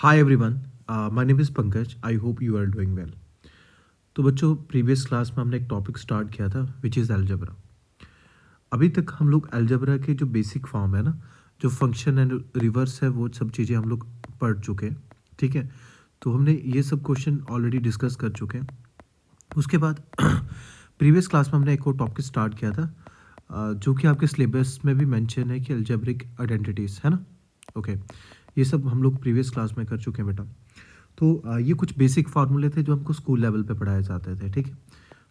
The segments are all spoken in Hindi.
Hi everyone, my name is Pankaj. I hope you are doing well. तो बच्चों प्रीवियस क्लास में हमने एक टॉपिक स्टार्ट किया था विच इज़ अलजेब्रा। अभी तक हम लोग अलजेब्रा के जो बेसिक फॉर्म है ना, जो फंक्शन एंड रिवर्स है, वो सब चीज़ें हम लोग पढ़ चुके हैं। ठीक है, तो हमने ये सब क्वेश्चन ऑलरेडी डिस्कस कर चुके हैं। उसके बाद प्रीवियस क्लास में हमने एक और टॉपिक स्टार्ट किया था जो कि आपके सिलेबस में भी मेंशन है कि अलजेब्रिक आइडेंटिटीज़ है ना। ओके, ये सब हम लोग प्रीवियस क्लास में कर चुके हैं बेटा। तो ये कुछ बेसिक फार्मूले थे जो हमको स्कूल लेवल पे पढ़ाए जाते थे। ठीक है,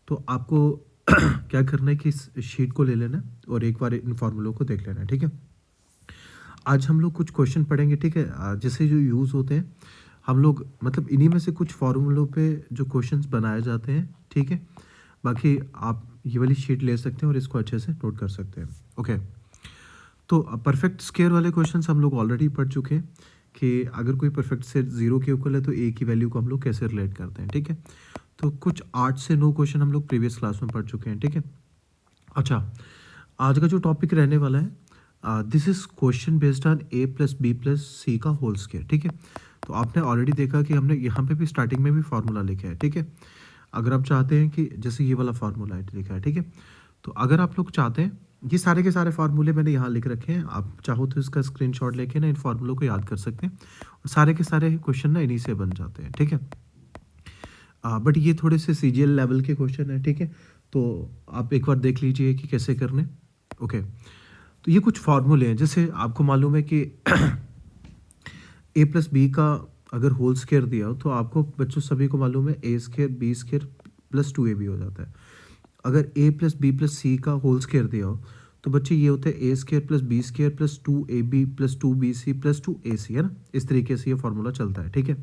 तो आपको क्या करना है कि इस शीट को ले लेना है और एक बार इन फार्मूलों को देख लेना है। ठीक है, आज हम लोग कुछ क्वेश्चन पढ़ेंगे। ठीक है, जैसे जो यूज़ होते हैं हम लोग, मतलब इन्हीं में से कुछ फार्मूलों पे जो क्वेश्चंस बनाए जाते हैं। ठीक है, बाकी आप ये वाली शीट ले सकते हैं और इसको अच्छे से नोट कर सकते हैं। ओके, तो परफेक्ट स्क्वायर वाले क्वेश्चंस हम लोग ऑलरेडी पढ़ चुके हैं कि अगर कोई परफेक्ट स्क्वायर 0 के इक्वल है तो ए की वैल्यू को हम लोग कैसे रिलेट करते हैं। ठीक है, तो कुछ 8 से 9 क्वेश्चन हम लोग प्रीवियस क्लास में पढ़ चुके हैं। ठीक है, अच्छा, आज का जो टॉपिक रहने वाला है, this is question based on A plus B plus C का होल स्क्वायर। ठीक है, तो आपने ऑलरेडी देखा कि हमने यहाँ पे भी स्टार्टिंग में भी फार्मूला लिखा है। ठीक है, अगर आप चाहते हैं कि जैसे ये वाला फार्मूला है लिखा है। ठीक है, तो अगर आप लोग चाहते हैं, ये सारे के सारे फार्मूले मैंने यहाँ लिख रखे हैं, आप चाहो तो इसका स्क्रीनशॉट लेके ना इन फार्मूलों को याद कर सकते हैं और सारे के सारे क्वेश्चन ना इन्हीं से बन जाते हैं। ठीक है, बट ये थोड़े से सीजीएल लेवल के क्वेश्चन है। ठीक है, तो आप एक बार देख लीजिए कि कैसे करने। ओके, तो ये कुछ फार्मूले हैं, जैसे आपको मालूम है कि ए प्लस बी का अगर होल स्क्वायर दिया हो तो आपको बच्चों सभी को मालूम है A square B square plus 2ab हो जाता है। अगर A plus B plus C का होल स्क्वायर दिया हो तो बच्चे ये होता है A square plus B square plus 2ab plus 2bc plus 2ac, है ना। इस तरीके से ये फॉर्मूला चलता है। ठीक है,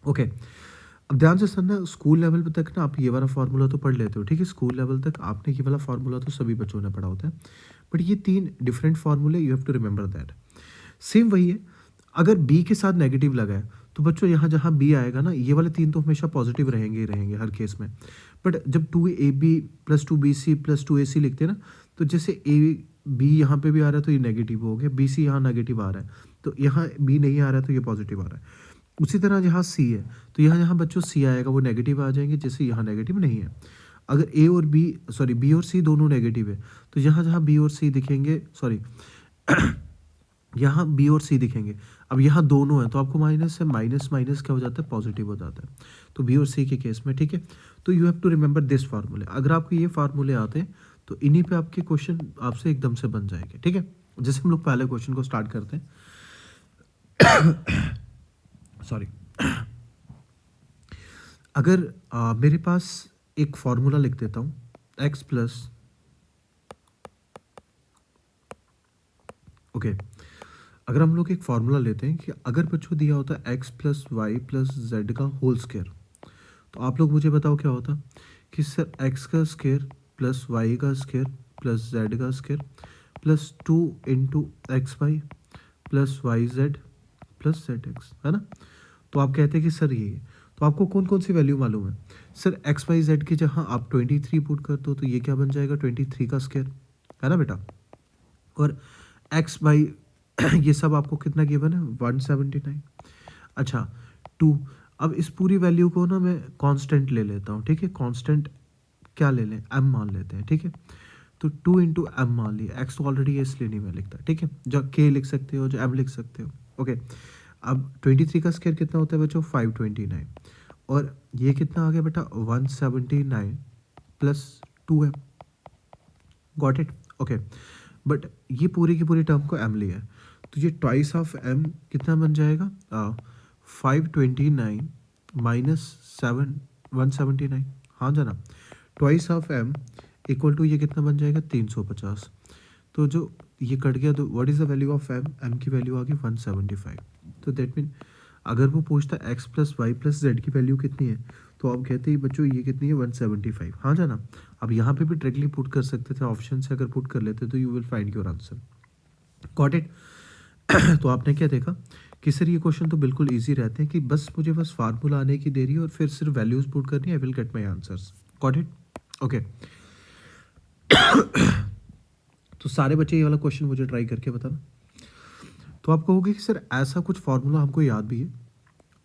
ओके, अब ध्यान से सुनना, स्कूल लेवल पे तक ना आप ये वाला फार्मूला तो पढ़ लेते हो। ठीक है, स्कूल लेवल तक आपने ये वाला फार्मूला तो सभी बच्चों ने पढ़ा होता है, बट ये 3 डिफरेंट फार्मूले, you have to remember that. Same वही है, अगर बी के साथ नेगेटिव लगा है तो बच्चों यहाँ जहाँ बी आएगा ना, ये वाले 3 तो हमेशा पॉजिटिव रहेंगे ही रहेंगे हर केस में। बट जब 2ab plus 2bc plus 2ac लिखते हैं ना, तो जैसे ए बी यहाँ पे भी आ रहा है तो ये नेगेटिव हो गया, bc यहाँ नेगेटिव आ रहा है तो यहाँ बी नहीं आ रहा है तो ये पॉजिटिव आ रहा है। उसी तरह यहाँ सी है तो यहाँ जहाँ बच्चों सी आएगा वो नेगेटिव आ जाएंगे, जैसे यहाँ नेगेटिव नहीं है। अगर ए और बी, सॉरी बी और सी दोनों नेगेटिव है तो यहाँ जहाँ बी और सी दिखेंगे, सॉरी यहाँ बी और सी दिखेंगे। अब यहाँ दोनों है तो आपको माइनस है, माइनस माइनस क्या हो जाता है, पॉजिटिव हो जाता है, तो बी और सी के केस में। ठीक है, तो you have to remember this फार्मूले। अगर आपको ये फार्मूले आते हैं तो इन्हीं पे आपके क्वेश्चन आपसे एकदम से बन जाएंगे। ठीक है, जैसे हम लोग पहले क्वेश्चन को स्टार्ट करते हैं। सॉरी, अगर मेरे पास एक फार्मूला लिख देता हूँ एक्स प्लस, ओके, अगर हम लोग एक फार्मूला लेते हैं कि अगर बच्चों दिया होता है X plus Y plus Z का होल स्क्वायर, तो आप लोग मुझे बताओ क्या होता कि सर एक्स का स्क्वायर प्लस वाई का स्क्वायर प्लस जेड का square plus 2 into X Y plus Y Z plus Z X, है ना। तो आप कहते हैं कि सर ये, तो आपको कौन कौन सी वैल्यू मालूम है। सर एक्स वाई जेड की जहाँ आप 23 पुट कर दो तो ये क्या बन जाएगा, 23 का स्क्वायर, है ना बेटा। और एक्स बाई ये सब आपको कितना गिवन है, 179। अच्छा, 2, अब इस पूरी वैल्यू को ना मैं कांस्टेंट ले लेता हूँ। ठीक है, कांस्टेंट क्या ले लें, m मान लेते हैं। ठीक है, तो 2 इंटू एम मान लिया, x तो ऑलरेडी है इसलिए नहीं मैं लिखता। ठीक है, जो k लिख सकते हो, जो m लिख सकते हो। ओके, अब 23 का स्क्वायर कितना होता है बच्चों, 529, और ये कितना आ गया बेटा, 179 plus 2m, got it. Okay, but ये पूरी की पूरी टर्म को m लिया है तो ये ट्वाइस ऑफ m कितना बन जाएगा, 529 माइनस 179, हाँ जाना, twice of m equal to ये कितना बन जाएगा, 350। तो जो ये कट गया तो what is the value of m की वैल्यू आ गई 175। तो दैट मीन अगर वो पूछता है x plus Y plus Z की वैल्यू कितनी है तो आप कहते हैं बच्चों ये कितनी है, 175, हाँ जाना। अब यहाँ पे भी डायरेक्टली पुट कर सकते थे, ऑप्शन से अगर पुट कर लेते तो you will find your answer, got it. तो आपने क्या देखा कि सर ये क्वेश्चन तो बिल्कुल इजी रहते हैं कि बस फार्मूला आने की देरी है और फिर सिर्फ वैल्यूज पुट करनी है, आई will get my answers, got it. Okay, तो सारे बच्चे ये वाला क्वेश्चन मुझे ट्राई करके बताना। तो आप कहोगे कि सर ऐसा कुछ फार्मूला हमको याद भी है,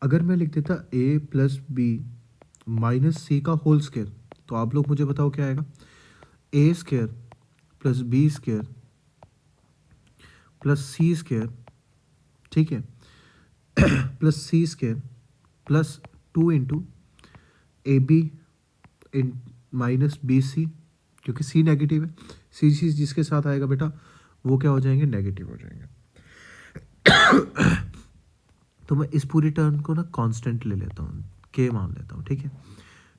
अगर मैं लिख देता a प्लस बी माइनस सी का होल स्क्वायर, तो आप लोग मुझे बताओ क्या आएगा। A square plus B square plus C square, ठीक है, plus C square plus 2 A B in minus B C, क्योंकि सी नेगेटिव है, सी जिसके साथ आएगा बेटा वो क्या हो जाएंगे, नेगेटिव हो जाएंगे। तो मैं इस पूरी टर्म को ना कांस्टेंट ले लेता हूँ, के मान लेता हूँ, ठीक है।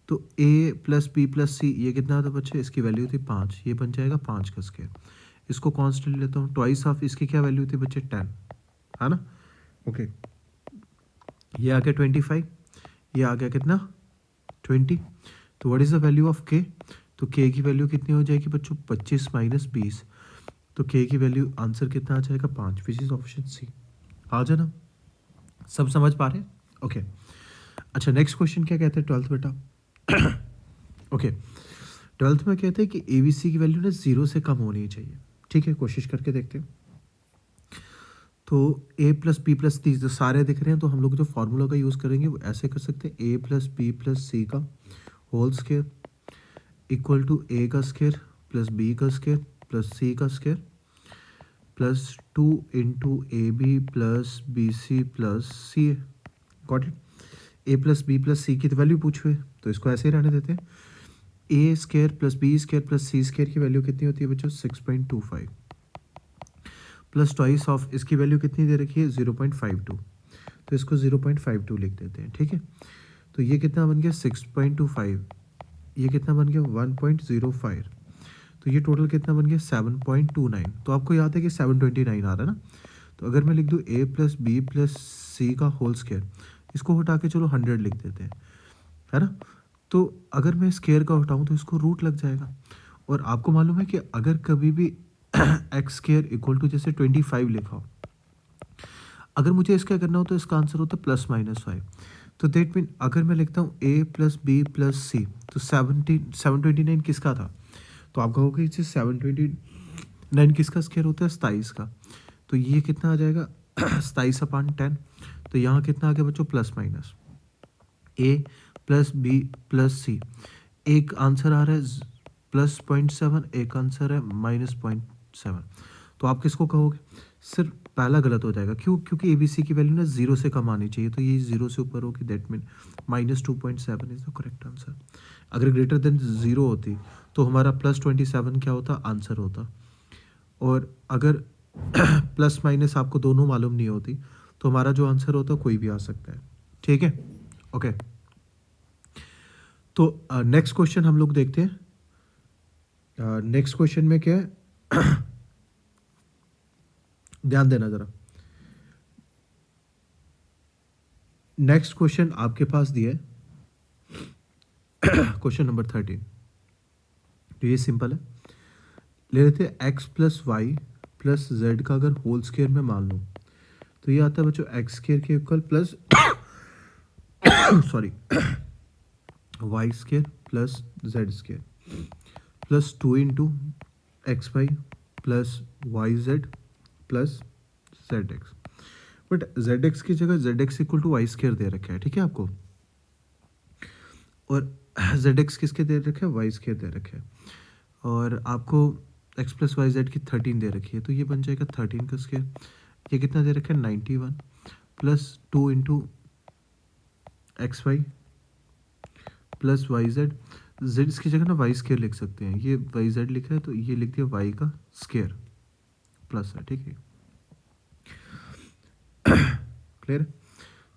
तो a plus B plus C ये कितना था बच्चे, इसकी वैल्यू थी 5, ये बन जाएगा 5 का स्क्वायर। इसको कांस्टेंट लेता हूँ, ट्वाइस ऑफ इसकी क्या वैल्यू थी बच्चे 10, है ना। ओके, ये आ गया 25, ये आ गया कितना 20। तो what is the value of के, तो के की वैल्यू कितनी हो जाएगी बच्चों, 25 माइनस 20, तो के की वैल्यू आंसर कितना आ जाएगा 5, विच इज़ ऑप्शन सी। आ जाना, सब समझ पा रहे हैं। ओके अच्छा, नेक्स्ट क्वेश्चन क्या कहते हैं ट्वेल्थ बेटा। ओके, ट्वेल्थ में कहते हैं कि ए बी सी की वैल्यू ना 0 से कम होनी चाहिए, ठीक है, कोशिश करके देखते हैं। तो a प्लस बी प्लस सी जो सारे दिख रहे हैं, तो हम लोग जो फार्मूला का यूज़ करेंगे वो ऐसे कर सकते हैं, a plus B plus C का whole square equal to a का स्क्वायर प्लस b का स्क्वायर प्लस c का square plus 2 into A B plus B C plus C A. Got it. A plus B plus C की तो वैल्यू पूछो है, तो इसको ऐसे ही रहने देते हैं। A square plus B square plus C square की वैल्यू कितनी होती है बच्चों, 6.25 प्लस ट्वाइस ऑफ इसकी वैल्यू कितनी दे रखी है, 0.52, तो इसको 0.52 लिख देते हैं, ठीक है। तो ये कितना बन गया 6.25, ये कितना बन गया 1.05, तो ये टोटल कितना बन गया 7.29। तो आपको याद है कि 729 आ रहा है ना। तो अगर मैं लिख दूँ a plus B plus C का होल स्क्वायर, इसको हटा के चलो 100 लिख देते हैं, है ना। तो अगर मैं स्क्वायर का हटाऊँ तो इसको रूट लग जाएगा। और आपको मालूम है कि अगर कभी भी एक्स स्क्वायर इक्वल टू जैसे 25 लिखा हो, अगर मुझे इसका करना हो तो इसका आंसर होता है +-5। तो देट मीन अगर मैं लिखता हूँ a प्लस बी प्लस सी, तो 729 किसका था, तो आप कहोगे कि 729 किसका स्क्वायर होता है, 27 का। तो ये कितना आ जाएगा 27/10। तो यहाँ कितना आ गया बच्चों, plus minus a plus B plus C, एक आंसर आ रहा है +0.7, एक आंसर है -0.7। तो आप किसको कहोगे, सिर्फ पहला गलत हो जाएगा, क्यों, क्योंकि ए बी सी की वैल्यू ना 0 से कम आनी चाहिए, तो ये 0 से ऊपर होगी, that mean -2.7 is the correct answer. अगर ग्रेटर देन 0 होती तो हमारा +27 क्या होता, आंसर होता। और अगर प्लस माइनस आपको दोनों मालूम नहीं होती तो हमारा जो आंसर होता कोई भी आ सकता है, ठीक है। ओके, तो नेक्स्ट क्वेश्चन हम लोग देखते हैं। नेक्स्ट क्वेश्चन में क्या है, ध्यान देना जरा। नेक्स्ट क्वेश्चन आपके पास दिया है क्वेश्चन नंबर 13। तो ये सिंपल है, ले लेते हैं x plus Y plus Z का अगर होल स्क्वायर में मान लूँ, तो ये आता है बच्चों एक्स स्क्वायर के equal plus sorry Y square plus Z square plus 2 into X Y plus Y Z plus Z X. But Z X की जगह Z X equal to Y square दे रखा है, ठीक है आपको, और जेड एक्स किसके दे रखे हैं, वाई स्क्वायर दे रखे हैं, और आपको एक्स प्लस वाई जेड की 13 दे रखी है, तो ये बन जाएगा 13 का स्क्वायर। ये कितना दे रखा है 91 plus 2 into X Y plus Y Z, Z इसकी जगह ना वाई स्क्वायर लिख सकते हैं, ये वाई जेड लिख रहा है तो ये लिख दिया वाई का स्क्वायर प्लस है, ठीक है, क्लियर।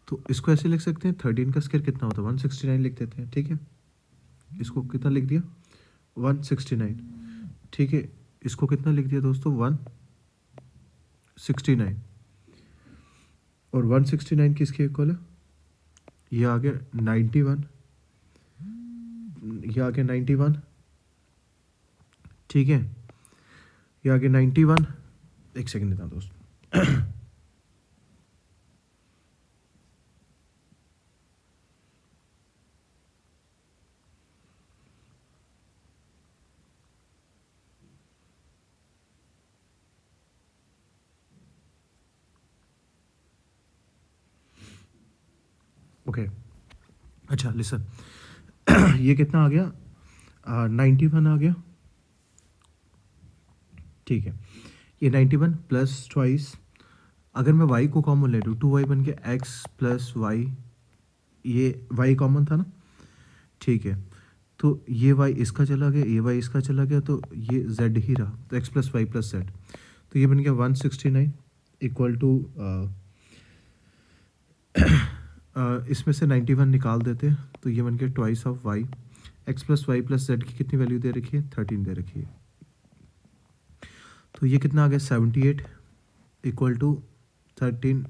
तो इसको ऐसे लिख सकते हैं, 13 का स्क्वायर कितना होता है 169 लिख देते हैं, ठीक है। इसको कितना लिख दिया 169, ठीक है। इसको कितना लिख दिया दोस्तों 169, और 169 किसके इक्वल है, ये आ गया 91, ये आ गया 91, ठीक है, ये आ गया 91। एक सेकंड देता हूँ दोस्त। ओके, अच्छा लिसन, ये कितना आ गया, 91 आ गया, ठीक है। ये 91 प्लस ट्वाइस, अगर मैं y को कॉमन ले लूँ 2y बन के x प्लस वाई, ये y कॉमन था ना, ठीक है। तो ये y इसका चला गया, ये y इसका चला गया, तो ये z ही रहा, तो x plus Y plus Z, तो ये बन गया 169 इक्वल टू, इसमें से 91 निकाल देते हैं, तो ये बन गया twice of y, x plus Y plus Z की कितनी वैल्यू दे रखी है, 13 दे रखी है, तो ये कितना आ गया 78 इक्वल टू 13,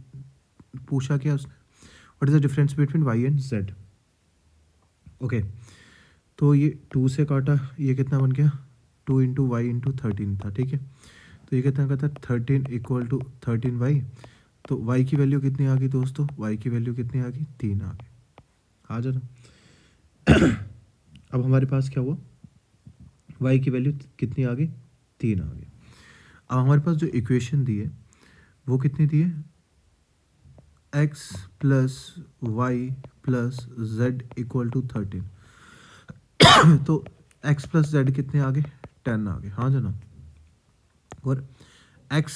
पूछा क्या उसने, what is the difference between y and z, okay. तो ये 2 से काटा, ये कितना बन गया 2 इंटू वाई इंटू 13 था, ठीक है। तो ये कितना का था 13 इक्वल टू 13y, तो y की वैल्यू कितनी आ गई दोस्तों, y की वैल्यू कितनी आ गई 3 आ गई, आ जाना। अब हमारे पास क्या हुआ, y की वैल्यू कितनी आ गई 3 आ गई। अब हमारे पास जो इक्वेशन दी है वो कितनी दी है, x plus Y plus Z equal to 13, तो x प्लस जेड कितने आ गए 10 आ गए, हाँ जना। और x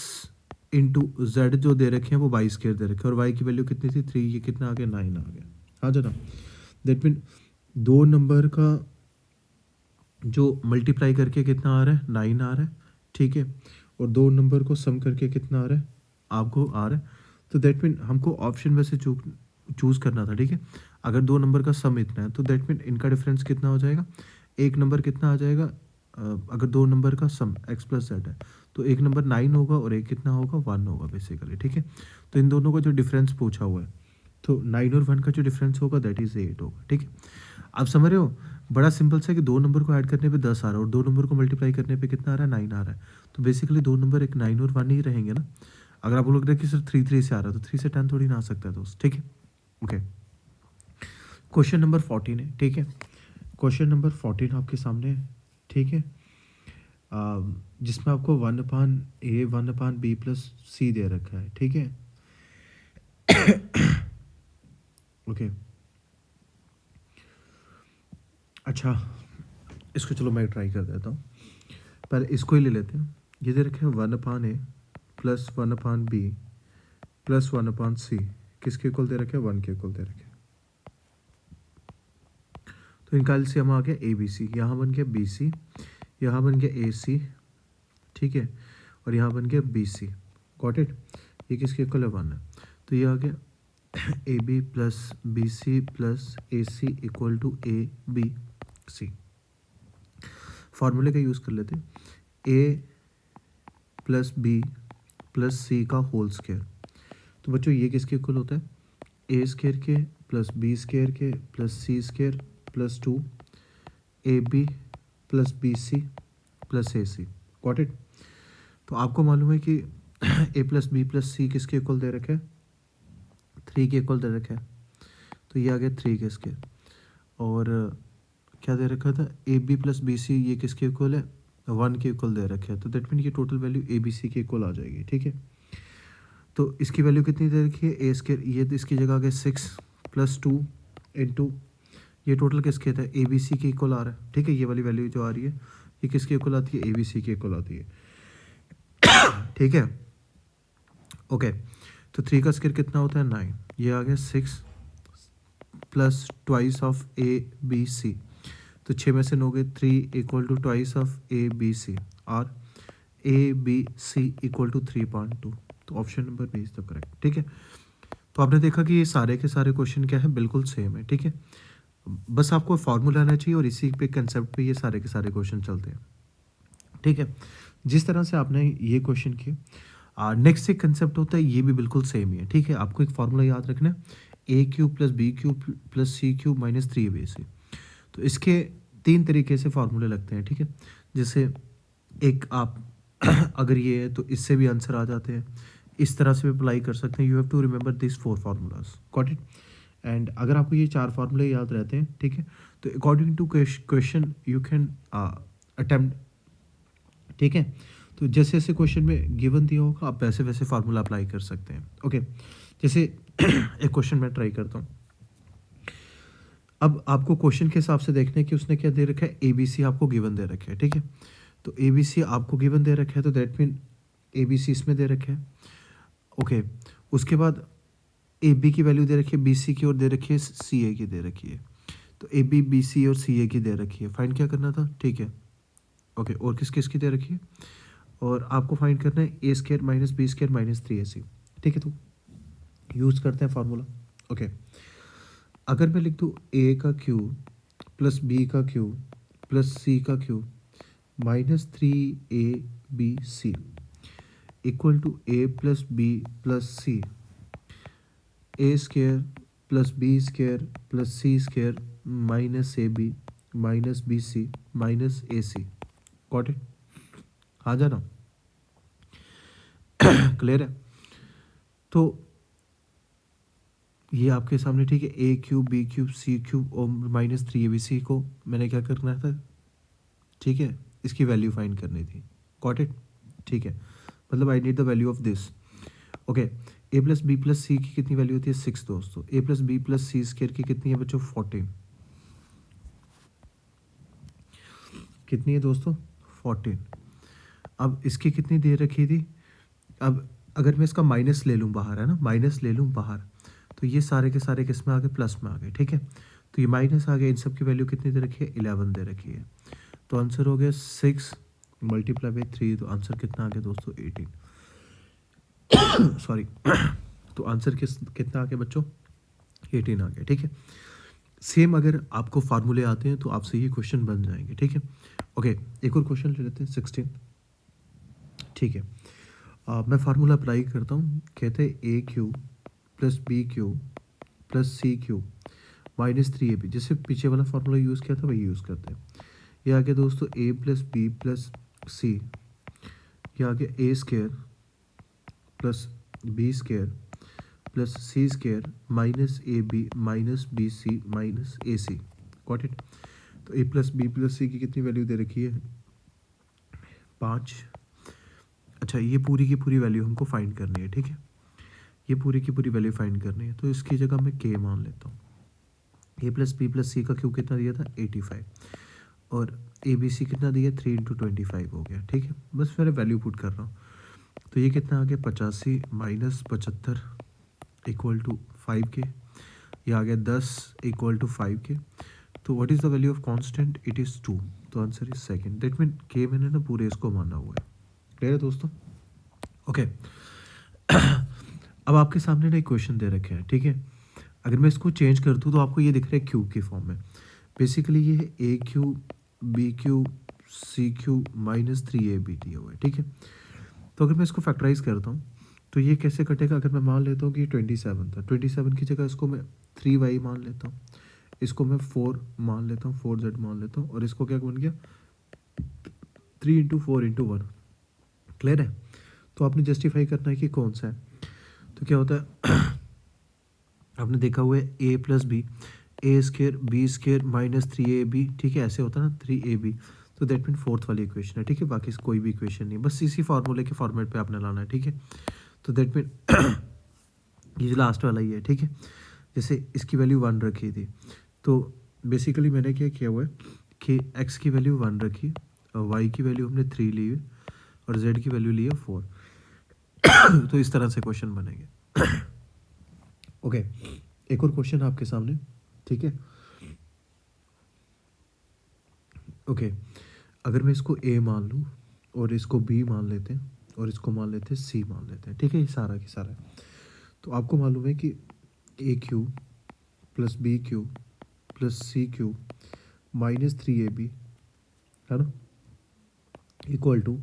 इंटू जेड जो दे रखे हैं वो बाई स्केयर दे रखे हैं, और y की वैल्यू कितनी थी 3, ये कितना आ गया 9 आ गया, हाँ जना। दैट मीन दो नंबर का जो मल्टीप्लाई करके कितना आ रहा है 9 आ रहा है, ठीक है, और दो नंबर को सम करके कितना आ रहा है आपको आ रहा है, तो दैट मीन हमको ऑप्शन में से चूज़ करना था, ठीक है। अगर दो नंबर का सम इतना है तो दैट मीन इनका डिफरेंस कितना हो जाएगा, एक नंबर कितना आ जाएगा, अगर दो नंबर का सम x प्लस जेड है तो एक नंबर 9 होगा और एक कितना होगा 1 होगा बेसिकली, ठीक है। तो इन दोनों का जो डिफरेंस पूछा हुआ है, तो 9 और 1 का जो डिफरेंस होगा दैट इज़ 8 होगा, ठीक है। आप समझ रहे हो, बड़ा सिंपल सा है कि दो नंबर को ऐड करने पे 10 आ रहा है और दो नंबर को मल्टीप्लाई करने पे कितना आ रहा है 9 आ रहा है, तो बेसिकली दो नंबर एक 9 और 1 ही रहेंगे ना। अगर आप लोग कि सर 3 से आ रहा है तो 3 से 10 थोड़ी ना आ सकता है दोस्त, ठीक है। ओके, क्वेश्चन नंबर 14 है, ठीक है। क्वेश्चन नंबर 14 आपके सामने है, ठीक है, जिसमें आपको 1/a 1/b प्लस c दे रखा है, ठीक है। ओके, अच्छा इसको चलो मैं ट्राई कर देता हूँ, पहले इसको ही ले लेते हैं। ये दे रखे हैं 1/a plus 1/b plus 1/c, किसके इक्वल दे रखे हैं 1 के इक्वल दे रखे हैं। तो इनका एलसीएम आ गया ए बी सी, यहाँ बन गया बी सी, यहाँ बन गया ए सी, ठीक है, और यहाँ बन गया बी सी, गॉट इट। ये किसके इक्वल है 1 है, तो ये आ गया A B plus B C plus A C equal to A B C. फार्मूले का यूज़ कर लेते हैं, A plus B plus C का होल स्क्वायर। तो बच्चों ये किसके इक्वल होता है, ए स्क्वायर के प्लस बी स्क्वायर के plus C square plus 2 A B plus B C plus A C, got it. तो आपको मालूम है कि A plus B plus C किसके इक्वल दे रखे हैं 3 के इक्वल दे रखे हैं, तो ये आ गया 3 के स्क्वायर, और क्या दे रखा था A B plus B C, ये किसके इक्वल है 1 के इक्वल दे रखे हैं, तो दैट मीन ये total value A B C के इक्वल आ जाएगी, ठीक है। तो इसकी वैल्यू कितनी दे रखी है ए स्क्वायर, ये तो इसकी जगह आ गया 6 प्लस 2 इंटू, ये टोटल किसके था ए बी सी के इक्वल आ रहा है, ठीक है। ये वाली वैल्यू जो आ रही है ये किसके इक्वल आती है, ए बी सी के इक्वल आती है, ठीक है। ओके, तो 3 का स्क्वायर कितना होता है 9, ये आ गया 6 plus twice of A B C, तो 6 में से 9 गए 3 equal to twice of A B C, और A B C equal to 3.2, तो option number B is the correct, ठीक है। तो आपने देखा कि ये सारे के सारे क्वेश्चन क्या है बिल्कुल सेम है, ठीक है। बस आपको फार्मूला आना चाहिए और इसी पे कंसेप्ट पे ये सारे के सारे क्वेश्चन चलते हैं, ठीक है। जिस तरह से आपने ये क्वेश्चन किए, नेक्स्ट एक कंसेप्ट होता है ये भी बिल्कुल सेम ही है, ठीक है। आपको एक फार्मूला याद रखना है, A cube plus B cube plus C cube minus 3ab। तो इसके 3 तरीके से फार्मूले लगते हैं, ठीक है। जैसे एक आप अगर ये है तो इससे भी आंसर आ जाते हैं, इस तरह से भी अप्लाई कर सकते हैं। You have to remember this 4 formulas, got it. And अगर आपको ये 4 फार्मूले याद रहते हैं, ठीक है, तो according to question you can attempt, ठीक है। तो जैसे जैसे क्वेश्चन में गिवन दिया होगा आप वैसे वैसे फार्मूला अप्लाई कर सकते हैं, ओके। जैसे एक क्वेश्चन मैं ट्राई करता हूँ, अब आपको क्वेश्चन के हिसाब से देखना है कि उसने क्या दे रखा है, ए बी सी आपको गिवन दे रखा है, ठीक है। तो ए बी सी आपको गिवन दे रखा है, तो that mean A B C इसमें दे रखे हैं। ओके, उसके बाद ए बी की वैल्यू दे रखी है, बी सी की और दे रखी है, सी ए की दे रखी है। तो ए बी बी सी और सी ए की दे रखी है, फाइंड क्या करना था, ठीक है। ओके, और किस किस की दे रखी है, और आपको फाइंड करना है A square minus B square minus 3ac, ठीक है। तो यूज़ करते हैं फार्मूला। ओके, अगर मैं लिख दूँ ए का क्यूब प्लस बी का क्यूब प्लस सी का cube minus 3ab equal to A plus B plus C, A square plus B square plus C square minus A B minus B C minus A C, got it. आ जाना, क्लियर है। तो ये आपके सामने, ठीक है। A cube B cube C cube और माइनस 3abc को मैंने क्या करना था, ठीक है, इसकी वैल्यू फाइंड करनी थी, गॉट इट, ठीक है। मतलब I need the value of this. Okay, A plus B plus C की कितनी वैल्यू होती है, 6 दोस्तों। A plus B plus C square की कितनी है बच्चों, 14। कितनी है दोस्तों, 14। अब इसकी कितनी दे रखी थी, अब अगर मैं इसका माइनस ले लूँ बाहर, है ना, माइनस ले लूँ बाहर, तो ये सारे के सारे किस में आ गए, प्लस में आ गए, ठीक है। तो ये माइनस आ गया, इन सब की वैल्यू कितनी दे रखी है, 11 दे रखी है। तो आंसर हो गया 6 मल्टीप्लाई बाई 3, तो आंसर कितना आ गया दोस्तों, 18। सॉरी। तो आंसर कितना आ गया बच्चों, 18 आ गया, ठीक है। सेम अगर आपको फार्मूले आते हैं तो आपसे ये क्वेश्चन बन जाएंगे, ठीक है। ओके, एक और क्वेश्चन ले लेते हैं, 16, ठीक है। मैं फार्मूला अप्लाई करता हूँ, कहते हैं A cube plus B cube plus C cube minus 3ab, जैसे पीछे वाला फार्मूला यूज़ किया था वही यूज़ करते हैं। ये आ गया दोस्तों A plus B plus C, ये आ गया A square plus B square plus C square minus A B minus B C minus A C, got it. तो A plus B plus C की कितनी वैल्यू दे रखी है, 5। अच्छा, ये पूरी की पूरी वैल्यू हमको फाइंड करनी है, ठीक है। ये पूरी की पूरी वैल्यू फाइंड करनी है, तो इसकी जगह मैं के मान लेता हूँ। ए प्लस बी प्लस सी का क्यू कितना दिया था, 85, और ए बी सी कितना दिया, 3 इंटू 25 हो गया, ठीक है। बस मैंने वैल्यू पुट कर रहा हूँ। तो ये कितना आ गया, 85 माइनस 75 इक्वल टू 5 के, ये आ गया 10 इक्वल टू 5 के। तो what is the value of constant, it is 2। तो answer is second, that mean के मैंने ना पूरे इसको माना हुआ है, क्लियर है दोस्तों। ओके, अब आपके सामने ना एक क्वेश्चन दे रखे हैं, ठीक है। अगर मैं इसको चेंज कर दूँ तो आपको ये दिख रहा है क्यूब की फॉर्म में। बेसिकली ये है A cube B cube C cube minus 3ab दिया हुआ है, ठीक है। तो अगर मैं इसको फैक्टराइज करता हूँ तो ये कैसे कटेगा, अगर मैं मान लेता हूँ कि 27 था, 27 की जगह इसको मैं 3y मान लेता हूँ, इसको मैं 4 मान लेता हूँ, 4z मान लेता हूँ, और इसको क्या बन गया, 3 इंटू 4 इंटू 1, क्लियर है। तो आपने जस्टिफाई करना है कि कौन सा है। तो क्या होता है, आपने देखा हुआ है A plus B, A square B square minus 3ab, ठीक है, ऐसे होता है ना, 3ab। तो दैट मीन फोर्थ वाली इक्वेशन है, ठीक है। बाकी कोई भी इक्वेशन नहीं, बस इसी फार्मूले के फॉर्मेट पे आपने लाना है, ठीक है। तो दैट मीन ये जो लास्ट वाला ही है, ठीक है। जैसे इसकी वैल्यू 1 रखी थी, तो बेसिकली मैंने क्या किया हुआ है कि x की वैल्यू 1 रखी और y की वैल्यू हमने 3 ली है और z की वैल्यू ली है 4। तो इस तरह से क्वेश्चन बनेंगे। ओके, एक और क्वेश्चन आपके सामने, ठीक है। ओके, अगर मैं इसको a मान लूँ और इसको b मान लेते हैं और इसको मान लेते हैं c मान लेते हैं, ठीक है, ये सारा की सारा। तो आपको मालूम है कि a cube plus B cube plus C cube minus 3ab, है ना, इक्वल टू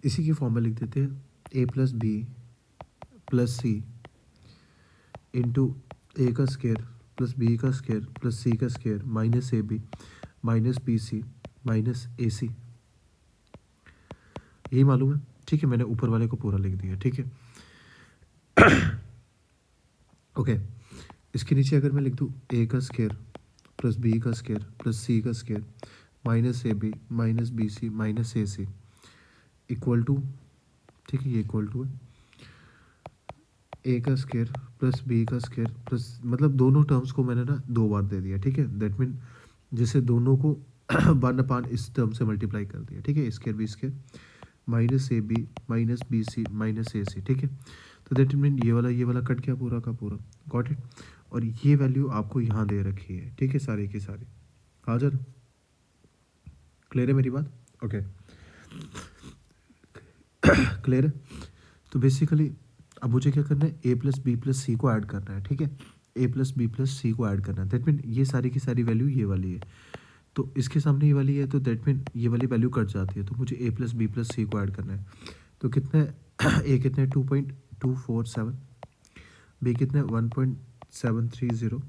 इसी की फॉर्म में लिख देते हैं A plus B plus C into A का स्केयर प्लस बी का स्केयर प्लस सी का square minus A B minus B C minus A C, यही मालूम है, ठीक है। मैंने ऊपर वाले को पूरा लिख दिया, ठीक है। ओके, इसके नीचे अगर मैं लिख दूँ ए का स्केयर प्लस बी का स्केयर प्लस सी का square minus A B minus B C minus A C equal to, ठीक है, ये इक्वल टू है ए का स्क्वायर प्लस बी का स्क्वायर प्लस, मतलब दोनों टर्म्स को मैंने ना 2 बार दे दिया, ठीक है। दैट मीन जैसे दोनों को 1 अपान इस टर्म से मल्टीप्लाई कर दिया, ठीक है। Square B square minus A B minus B C minus A C, ठीक है। तो दैट मीन ये वाला कट गया पूरा का पूरा, गॉट इट। और ये वैल्यू आपको यहाँ दे रखी है, ठीक है, सारी की सारी। हाँ सर, क्लियर है मेरी बात? ओके, क्लियर है। तो बेसिकली अब मुझे क्या करना है, ए प्लस बी प्लस सी को ऐड करना है, ठीक है। ए प्लस बी प्लस सी को ऐड करना है, दैट मीन ये सारी की सारी वैल्यू ये वाली है, तो इसके सामने ये वाली है, तो दैट मीन ये वाली वैल्यू कट जाती है, तो मुझे ए प्लस बी प्लस सी को ऐड करना है। तो कितना है ए कितना है 2.247, बी कितना है 1.730,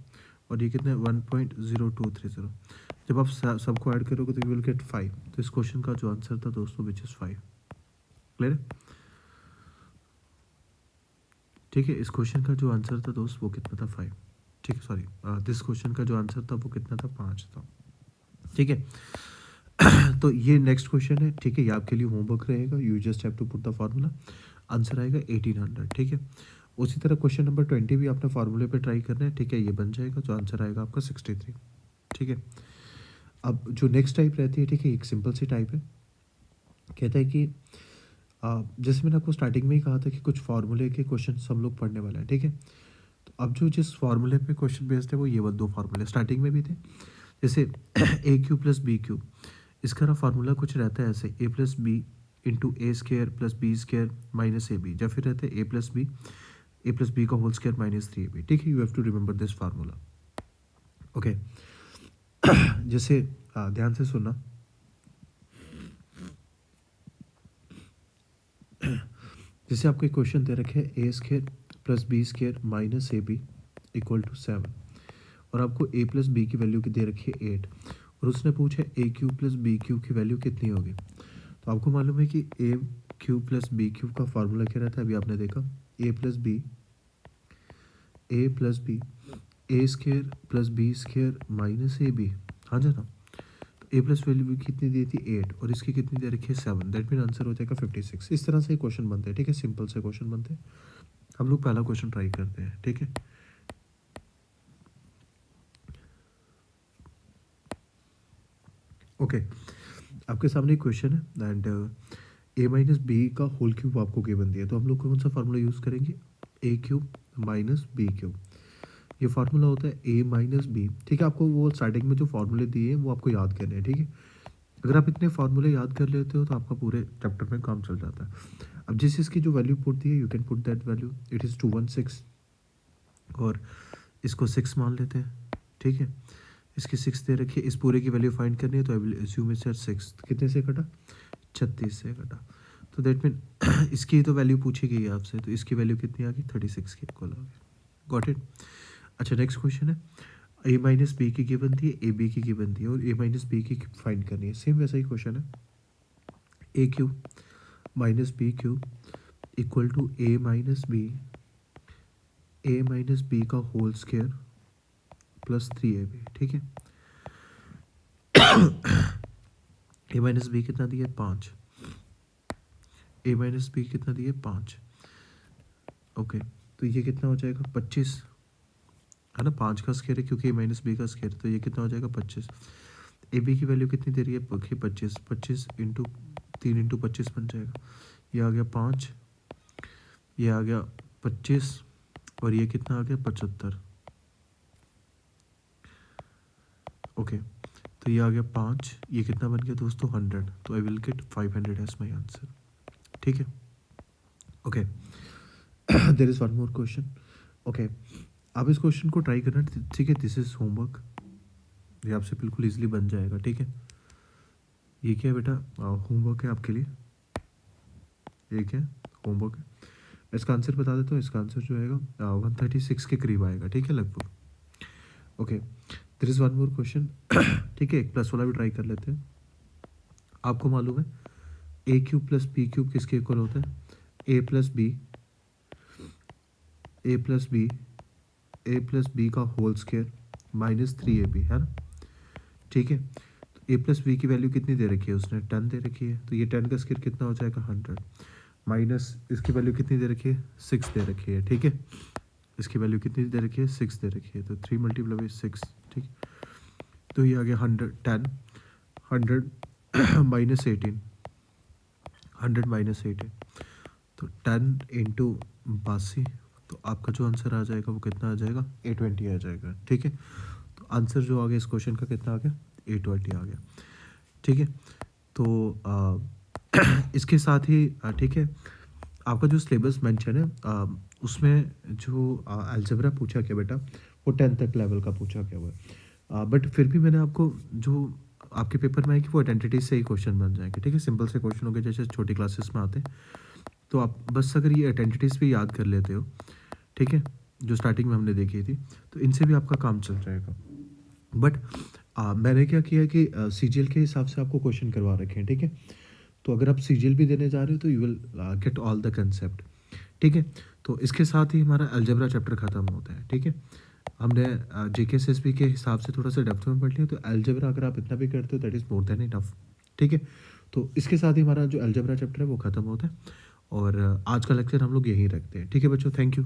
और ये कितना है 1.0230। जब आप सबको ऐड करोगे तो यू विल गेट 5। तो इस क्वेश्चन का जो आंसर था दोस्तों विच इज़ 5। क्लियर है? ठीक है, इस क्वेश्चन का जो आंसर था दोस्त वो कितना था 5, ठीक है। सॉरी, दिस क्वेश्चन का जो आंसर था वो कितना था 5 था, ठीक है। तो ये नेक्स्ट क्वेश्चन है, ठीक है, ये आपके लिए होमवर्क रहेगा। You just have to put the formula, answer आएगा 1800, ठीक है। उसी तरह क्वेश्चन नंबर 20 भी आपने फार्मूले पे ट्राई करना है, ठीक है। ये बन जाएगा, जो आंसर आएगा आपका 63, ठीक है। अब जो नेक्स्ट टाइप रहती है, ठीक है, एक सिंपल सी टाइप है। कहता है कि जैसे मैंने आपको स्टार्टिंग में ही कहा था कि कुछ फार्मूले के क्वेश्चन हम लोग पढ़ने वाले हैं, ठीक है। तो अब जो जिस फार्मूले पे क्वेश्चन बेस्ड है वो ये 2 फार्मूले स्टार्टिंग में भी थे। जैसे A cube plus B cube, इसका ना फार्मूला कुछ रहता है ऐसे, A plus B into A square plus B square minus A B, या फिर रहते हैं ए प्लस बी का होल स्क्वायर माइनस 3ab, ठीक है। You have to remember this formula, okay. जैसे ध्यान से सुनना, जैसे आपको एक क्वेश्चन दे रखे है A square plus B square minus A B equal to 7, और आपको ए प्लस बी की वैल्यू की दे रखी है 8, और उसने पूछा A cube plus B cube की वैल्यू कितनी होगी। तो आपको मालूम है कि A cube plus B cube का फार्मूला क्या रहता है, अभी आपने देखा, A plus B A square plus B square minus A B, हाँ जाना। तो ए प्लस वैल्यू कितनी दी थी 8, और इसकी कितनी दे रखी है 7, दैट मीन आंसर हो जाएगा 56। इस तरह से क्वेश्चन बनते हैं, ठीक है, सिंपल से क्वेश्चन बनते हैं। हम लोग पहला क्वेश्चन ट्राई करते हैं, ठीक है। ओके, आपके सामने एक क्वेश्चन है एंड ए माइनस बी का होल क्यूब आपको गिवन दिया है, तो हम लोग कौन सा फार्मूला यूज़ करेंगे, ए क्यूब माइनस बी क्यूब। ये फार्मूला होता है ए माइनस बी, ठीक है। आपको वो स्टार्टिंग में जो फार्मूले दिए हैं वो आपको याद करने हैं, ठीक है। अगर आप इतने फार्मूले याद कर लेते हो तो आपका पूरे चैप्टर में काम चल जाता है। अब जिस इसकी जो वैल्यू पुट दी है, you can put that value, it is 216, और इसको 6 मान लेते हैं, ठीक है। इसकी 6 दे रखी है, इस पूरे की वैल्यू फाइंड करनी है, तो आई विल अज्यूम इट्स 6, कितने से कटा, 36 से कटा। तो दैट मीन इसकी तो वैल्यू पूछी गई है आपसे, तो इसकी वैल्यू कितनी आ गई, 36 के इक्वल आ गई, गॉट इट। अच्छा, नेक्स्ट क्वेश्चन है, ए माइनस बी की गिवन दी है, ए बी की गिवन दी है, और ए माइनस बी की फाइंड करनी है। सेम वैसा ही क्वेश्चन है, A cube minus B cube equal to A minus B का होल स्क्वायर प्लस 3ab, ठीक है। ए माइनस बी कितना दिया है 5, ए माइनस बी कितना दिया है 5, ओके। तो ये कितना हो जाएगा 25, है ना, 5 का स्क्वायर है क्योंकि ए माइनस बी का स्क्वायर, तो ये कितना हो जाएगा 25। ए बी की वैल्यू कितनी दे रही है, 25, 25 इंटू 3 इंटू 25 बन जाएगा, ये आ गया 5, ये आ गया 25, और ये कितना आ गया 75, ओके। तो ये आ गया 5, ये कितना बन गया दोस्तों 100, तो I will get 500 as my answer, ठीक है। Okay, there is one more question, okay. आप इस क्वेश्चन को ट्राई करना, ठीक है। दिस इज होमवर्क, ये आपसे बिल्कुल इजीली बन जाएगा, ठीक है। ये क्या है बेटा, होमवर्क है आपके लिए, ये क्या होमवर्क है। इसका आंसर बता देता हूँ, इसका आंसर जो आएगा 136 के करीब आएगा, ठीक है, लगभग, okay. There is one more question, ठीक है, एक प्लस वाला भी ट्राई कर लेते हैं। आपको मालूम है A cube plus B cube किसके इक्वल होता है, ए प्लस बी का होल स्क्वायर माइनस 3ab, है ना, ठीक है। तो ए प्लस बी की वैल्यू कितनी दे रखी है उसने, 10 दे रखी है, तो ये 10 का स्क्वायर कितना हो जाएगा 100, माइनस इसकी वैल्यू कितनी दे रखी है, 6 दे रखी है, ठीक है। इसकी वैल्यू कितनी दे रखी है, 6 दे रखी है, तो 3 मल्टीप्लाई बाई 6, ठीक। तो ये आ गया 110, 100 माइनस 18, 100 माइनस 18, तो 10 इंटू 82, तो आपका जो आंसर आ जाएगा वो कितना आ जाएगा, 820 आ जाएगा, ठीक है। तो आंसर जो आ गया इस क्वेश्चन का कितना आ गया, 820 आ गया, ठीक है। तो इसके साथ ही ठीक है, आपका जो सिलेबस मेंशन है उसमें जो अलजेब्रा पूछा गया बेटा वो 10 तक लेवल का पूछा गया हुआ है, बट फिर भी मैंने आपको जो आपके पेपर में है कि वो आइडेंटिटी से ही क्वेश्चन बन जाएंगे, ठीक है। सिंपल से क्वेश्चन हो गए जैसे छोटी क्लासेस में आते हैं, तो आप बस अगर ये आइडेंटिटीज़ भी याद कर लेते हो, ठीक है, जो स्टार्टिंग में हमने देखी थी, तो इनसे भी आपका काम चल जाएगा। बट मैंने क्या किया कि सीजीएल के हिसाब से आपको क्वेश्चन करवा रखे हैं, ठीक है। तो अगर आप सीजीएल भी देने जा रहे हो तो you will get all the concept, ठीक है। तो इसके साथ ही हमारा अलजेब्रा चैप्टर ख़त्म होता है, ठीक है। हमने जेके एसएसबी के हिसाब से थोड़ा सा डेप्थ में पढ़ लिया, तो अलजेब्रा अगर आप इतना भी करते हो that is more than enough, ठीक है। तो इसके साथ ही हमारा जो अलजेब्रा चैप्टर है वो ख़त्म होता है, और आज का लेक्चर हम लोग यहीं रखते हैं, ठीक है बच्चों, थैंक यू।